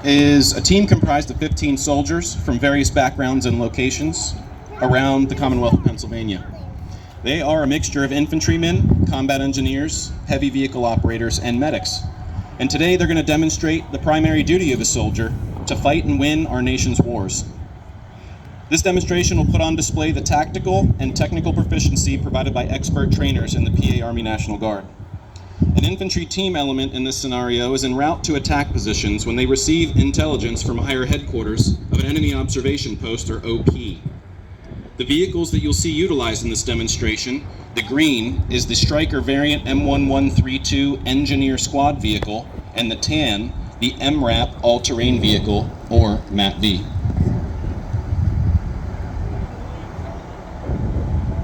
is a team comprised of 15 soldiers from various backgrounds and locations around the Commonwealth of Pennsylvania. They are a mixture of infantrymen, combat engineers, heavy vehicle operators, and medics. And today they're going to demonstrate the primary duty of a soldier to fight and win our nation's wars. This demonstration will put on display the tactical and technical proficiency provided by expert trainers in the PA Army National Guard. An infantry team element in this scenario is en route to attack positions when they receive intelligence from higher headquarters of an enemy observation post, or OP. The vehicles that you'll see utilized in this demonstration, the green is the Stryker variant M1132 engineer squad vehicle, and the tan, the MRAP all-terrain vehicle, or MATV.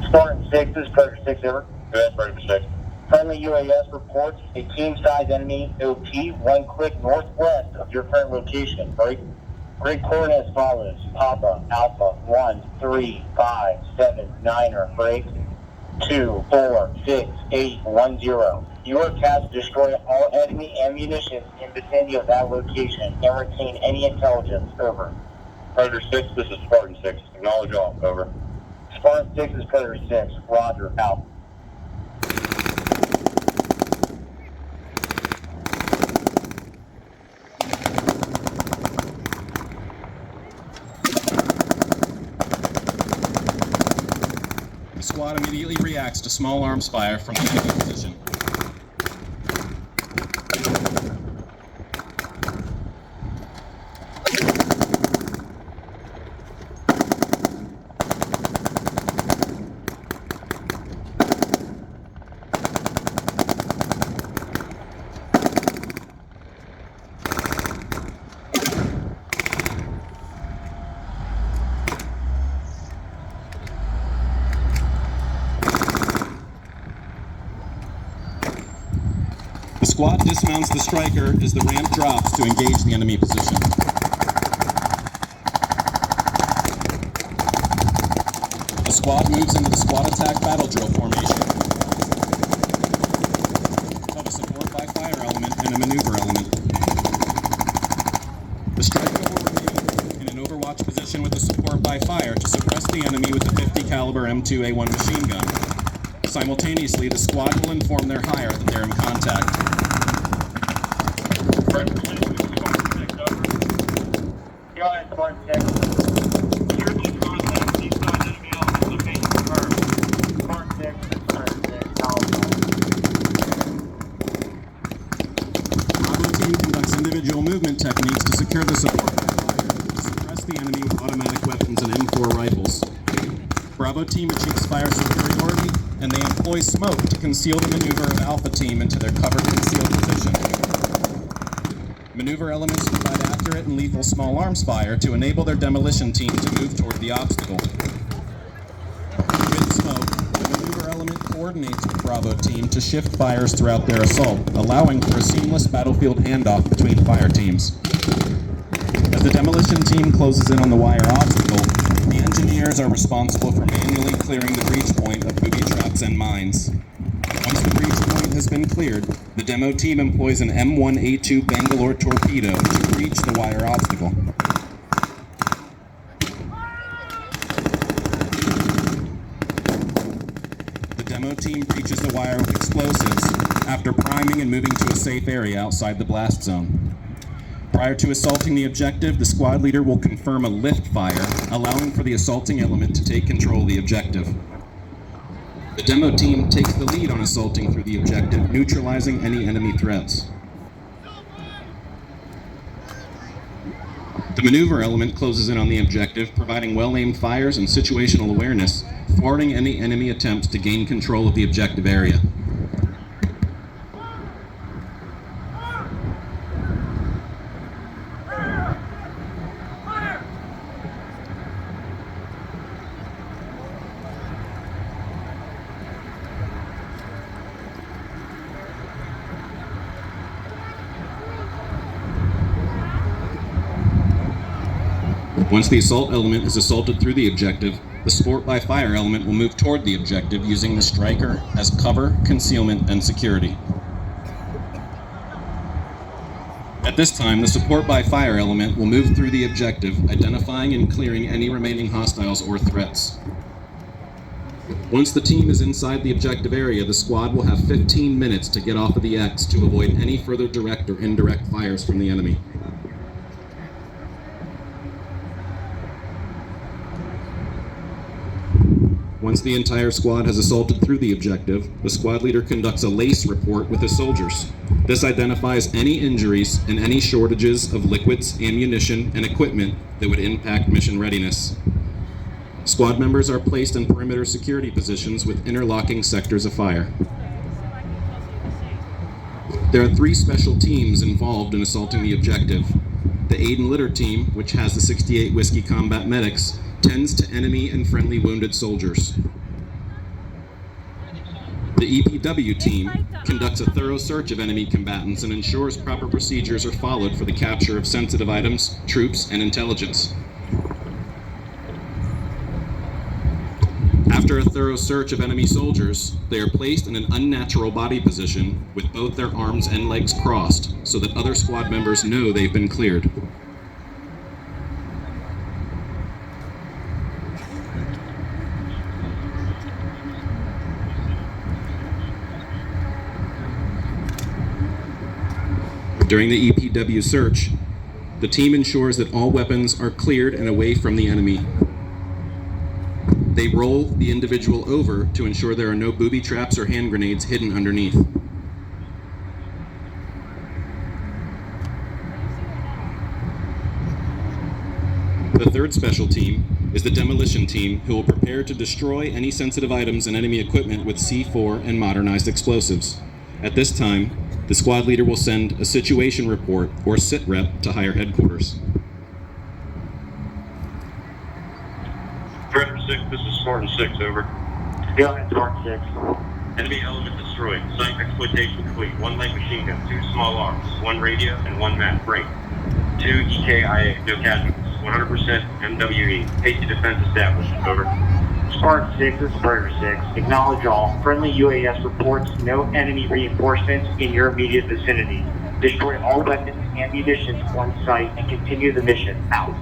Spartan 6, this is Predator 6 over. Go ahead, Predator 6. Friendly UAS reports a team-sized enemy OP 1 click northwest of your current location. Great coordinates follows: Papa, Alpha, 1, 3, 5, 7, 9er, break, 2, 4, 6, 8, 1, 0. You are tasked to destroy all enemy ammunition in vicinity of that location and retain any intelligence. Over. Predator 6, this is Spartan 6. Acknowledge all. Over. Spartan 6 is Predator 6. Roger. Out. The squad immediately reacts to small arms fire from the enemy position. The squad dismounts the Stryker as the ramp drops to engage the enemy position. The squad moves into the squad attack battle drill formation of a support by fire element and a maneuver element. The Stryker will remain in an overwatch position with the support by fire to suppress the enemy with the 50 caliber M2A1 machine gun. Simultaneously, the squad will inform their higher that they're in contact. Individual movement techniques to secure the support by fire to suppress the enemy with automatic weapons and M4 rifles. Bravo team achieves fire superiority, and they employ smoke to conceal the maneuver of Alpha team into their covered concealed position. Maneuver elements provide accurate and lethal small arms fire to enable their demolition team to move toward the obstacle. With smoke, the maneuver element coordinates with Bravo team to shift fires throughout their assault, allowing for a seamless battlefield handoff between fire teams. As the demolition team closes in on the wire obstacle, the engineers are responsible for manually clearing the breach point of booby traps and mines. Once the breach point has been cleared, the demo team employs an M1A2 Bangalore torpedo to breach the wire obstacle. The demo team breaches the wire with explosives after priming and moving to a safe area outside the blast zone. Prior to assaulting the objective, the squad leader will confirm a lift fire, allowing for the assaulting element to take control of the objective. The demo team takes the lead on assaulting through the objective, neutralizing any enemy threats. The maneuver element closes in on the objective, providing well-aimed fires and situational awareness, thwarting any enemy attempts to gain control of the objective area. Once the assault element is assaulted through the objective, the support by fire element will move toward the objective using the Stryker as cover, concealment, and security. At this time, the support by fire element will move through the objective, identifying and clearing any remaining hostiles or threats. Once the team is inside the objective area, the squad will have 15 minutes to get off of the X to avoid any further direct or indirect fires from the enemy. Once the entire squad has assaulted through the objective, the squad leader conducts a LACE report with his soldiers. This identifies any injuries and any shortages of liquids, ammunition, and equipment that would impact mission readiness. Squad members are placed in perimeter security positions with interlocking sectors of fire. There are 3 special teams involved in assaulting the objective. The Aid and Litter team, which has the 68 Whiskey Combat Medics, tends to enemy and friendly wounded soldiers. The EPW team conducts a thorough search of enemy combatants and ensures proper procedures are followed for the capture of sensitive items, troops, and intelligence. After a thorough search of enemy soldiers, they are placed in an unnatural body position with both their arms and legs crossed so that other squad members know they've been cleared. During the EPW search, the team ensures that all weapons are cleared and away from the enemy. They roll the individual over to ensure there are no booby traps or hand grenades hidden underneath. The third special team is the demolition team, who will prepare to destroy any sensitive items and enemy equipment with C4 and modernized explosives. At this time, the squad leader will send a situation report or sit rep to higher headquarters. Predator 6, this is Spartan 6, over. Go ahead, Spartan 6. Enemy element destroyed. Site exploitation complete. 1 light machine gun, 2 small arms, 1 radio, and 1 map. Break. 2 EKIA, no casualties. 100% MWE. Hasty defense established, over. Spartan 6, this is Predator 6. Acknowledge all. Friendly UAS reports no enemy reinforcements in your immediate vicinity. Destroy all weapons and munitions on site and continue the mission. Out.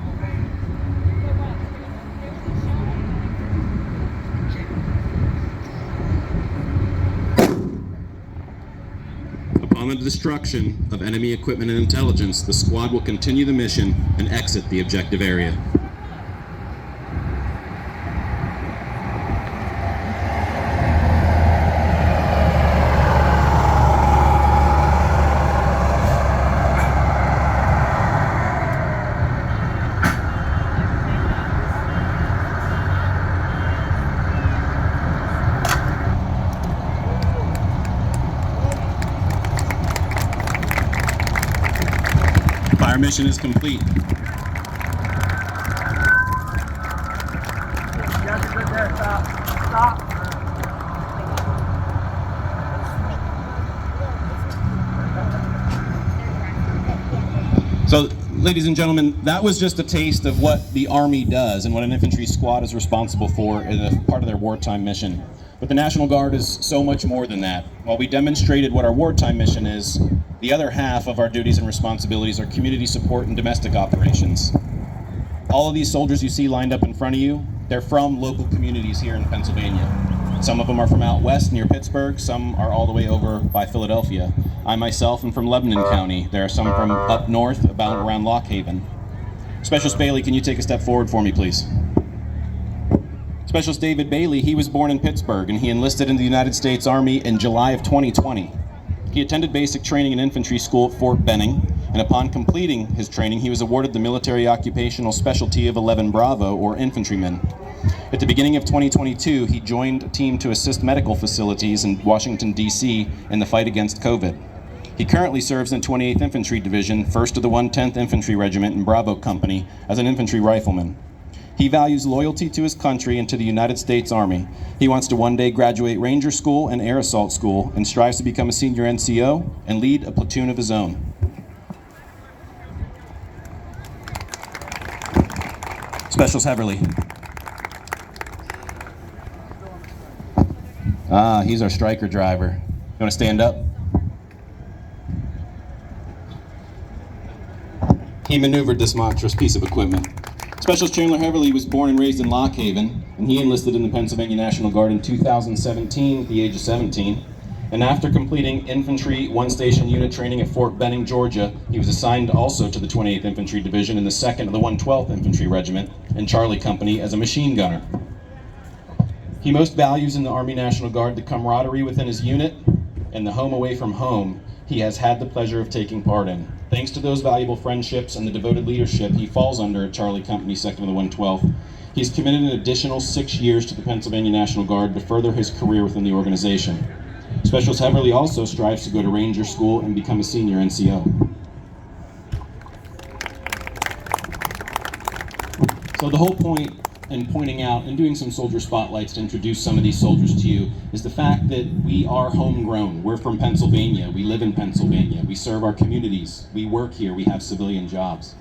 Upon the destruction of enemy equipment and intelligence, the squad will continue the mission and exit the objective area. Our mission is complete. So, ladies and gentlemen, that was just a taste of what the Army does and what an infantry squad is responsible for as a part of their wartime mission. But the National Guard is so much more than that. While we demonstrated what our wartime mission is, the other half of our duties and responsibilities are community support and domestic operations. All of these soldiers you see lined up in front of you, they're from local communities here in Pennsylvania. Some of them are from out west near Pittsburgh, some are all the way over by Philadelphia. I myself am from Lebanon County. There are some from up north, about around Lock Haven. Specialist Bailey, can you take a step forward for me, please? Specialist David Bailey, he was born in Pittsburgh and he enlisted in the United States Army in July of 2020. He attended basic training in infantry school at Fort Benning, and upon completing his training, he was awarded the Military Occupational Specialty of 11 Bravo, or infantryman. At the beginning of 2022, he joined a team to assist medical facilities in Washington, D.C. in the fight against COVID. He currently serves in 28th Infantry Division, 1st of the 110th Infantry Regiment in Bravo Company, as an infantry rifleman. He values loyalty to his country and to the United States Army. He wants to one day graduate Ranger School and Air Assault School and strives to become a senior NCO and lead a platoon of his own. Specialist Heverly. He's our striker driver. You want to stand up? he maneuvered this monstrous piece of equipment. Specialist Chandler Heverly was born and raised in Lock Haven, and he enlisted in the Pennsylvania National Guard in 2017 at the age of 17. And after completing infantry one-station unit training at Fort Benning, Georgia, he was assigned also to the 28th Infantry Division in the 2nd of the 112th Infantry Regiment and Charlie Company as a machine gunner. He most values in the Army National Guard the camaraderie within his unit and the home away from home he has had the pleasure of taking part in. Thanks to those valuable friendships and the devoted leadership he falls under at Charlie Company, 2nd of the 112th, he's committed an additional 6 years to the Pennsylvania National Guard to further his career within the organization. Specialist Heverly also strives to go to Ranger School and become a senior NCO. So the whole point in pointing out and doing some soldier spotlights to introduce some of these soldiers to you is the fact that we are homegrown. We're from Pennsylvania. We live in Pennsylvania. We serve our communities. We work here. We have civilian jobs.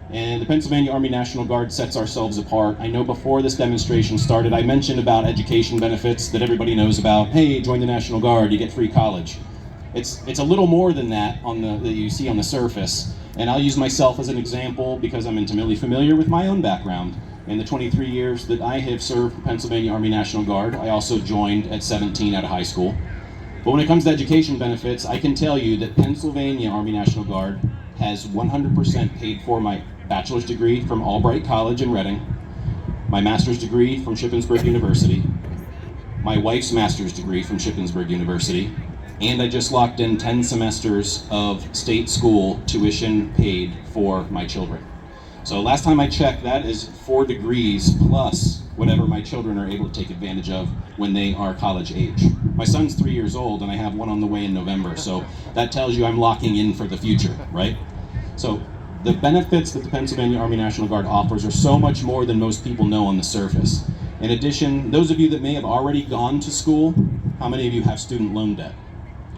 And the Pennsylvania Army National Guard sets ourselves apart. I know before this demonstration started, I mentioned about education benefits that everybody knows about. Hey, join the National Guard, you get free college. It's a little more than that that you see on the surface. And I'll use myself as an example because I'm intimately familiar with my own background. In the 23 years that I have served the Pennsylvania Army National Guard, I also joined at 17 out of high school. But when it comes to education benefits, I can tell you that Pennsylvania Army National Guard has 100% paid for my bachelor's degree from Albright College in Reading, my master's degree from Shippensburg University, my wife's master's degree from Shippensburg University, and I just locked in 10 semesters of state school tuition paid for my children. So last time I checked, that is 4 degrees plus whatever my children are able to take advantage of when they are college age. My son's 3 years old and I have one on the way in November, so that tells you I'm locking in for the future, right? So the benefits that the Pennsylvania Army National Guard offers are so much more than most people know on the surface. In addition, those of you that may have already gone to school, how many of you have student loan debt?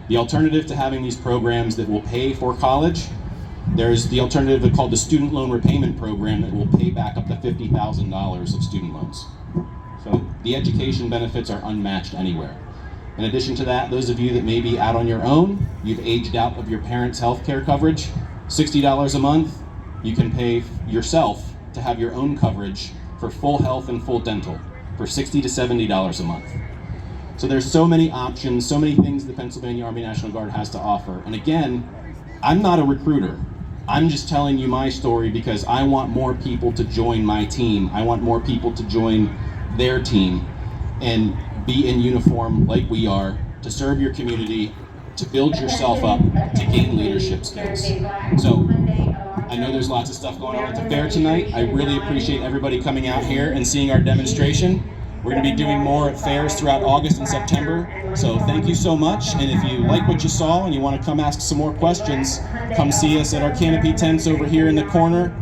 The alternative to having these programs that will pay for college, there's the alternative called the Student Loan Repayment Program that will pay back up to $50,000 of student loans. So the education benefits are unmatched anywhere. In addition to that, those of you that may be out on your own, you've aged out of your parents' health care coverage, $60 a month, you can pay yourself to have your own coverage for full health and full dental for $60 to $70 a month. So there's so many options, so many things the Pennsylvania Army National Guard has to offer. And again, I'm not a recruiter. I'm just telling you my story because I want more people to join my team. I want more people to join their team and be in uniform like we are, to serve your community, to build yourself up, to gain leadership skills. So I know there's lots of stuff going on at the fair tonight. I really appreciate everybody coming out here and seeing our demonstration. We're going to be doing more at fairs throughout August and September. So thank you so much. And if you like what you saw and you want to come ask some more questions, come see us at our canopy tents over here in the corner.